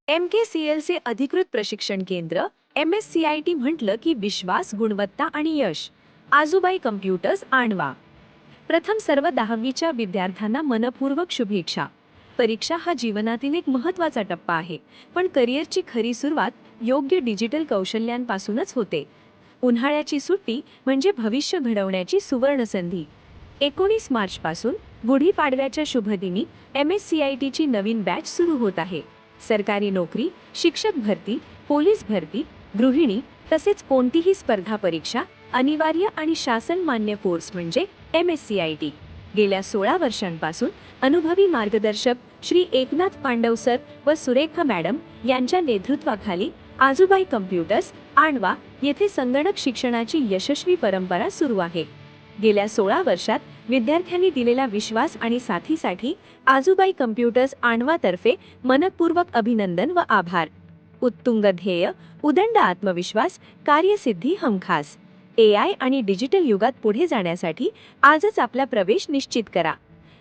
MKCLचे अधिकृत प्रशिक्षण केंद्र MSCIT म्हटलं की विश्वास, गुणवत्ता आणि यश. आजूबाई कम्प्युटर्स आणवा. प्रथम सर्व 10वीच्या विद्यार्थ्यांना मनपूर्वक शुभेच्छा. परीक्षा हा जीवनातील एक महत्त्वाचा टप्पा आहे, पण करिअरची खरी सुरुवात योग्य डिजिटल कौशल्यांपासूनच होते. उन्हाळ्याची सुट्टी म्हणजे भविष्य घडवण्याची सुवर्ण संधी. 19 मार्चपासून गुढीपाडव्याच्या शुभदिनी MSCITची नवीन बॅच सुरू होत आहे. सरकारी नोकरी, शिक्षक भरती, पोलीस भरती, गृहिणी तसेच कोणतीही स्पर्धा परीक्षा अनिवार्य आणि शासन मान्य कोर्स म्हणजे MSCIT. गेल्या 16 वर्षांपासून अनुभवी मार्गदर्शक श्री एकनाथ पांडव सर व सुरेखा मॅडम यांच्या नेतृत्वाखाली आजूबाई कम्प्युटर्स आणवा येथे संगणक शिक्षणाची यशस्वी परंपरा सुरू आहे. गेल्या 16 वर्षात विद्यार्थ्यांनी दिलेला विश्वास आणि साथीसाठी आजूबाई कम्प्युटर्स आणवातर्फे मनपूर्वक अभिनंदन व आभार. उत्तुंग ध्येय, उदंड आत्मविश्वास, कार्यसिद्धी हमखास. AI आणि डिजिटल युगात पुढे जाण्यासाठी आजच आपला प्रवेश निश्चित करा.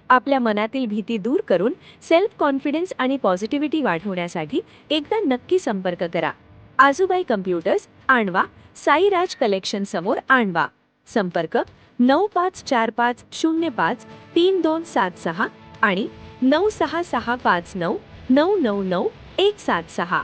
आपल्या मनातील भीती दूर करून सेल्फ कॉन्फिडन्स आणि पॉझिटिव्हिटी वाढवण्यासाठी एकदा नक्की संपर्क करा. आजूबाई कम्प्युटर्स आणवा, साईराज कलेक्शन समोर आणवा. संपर्क 9545053276 आणि 966599999176.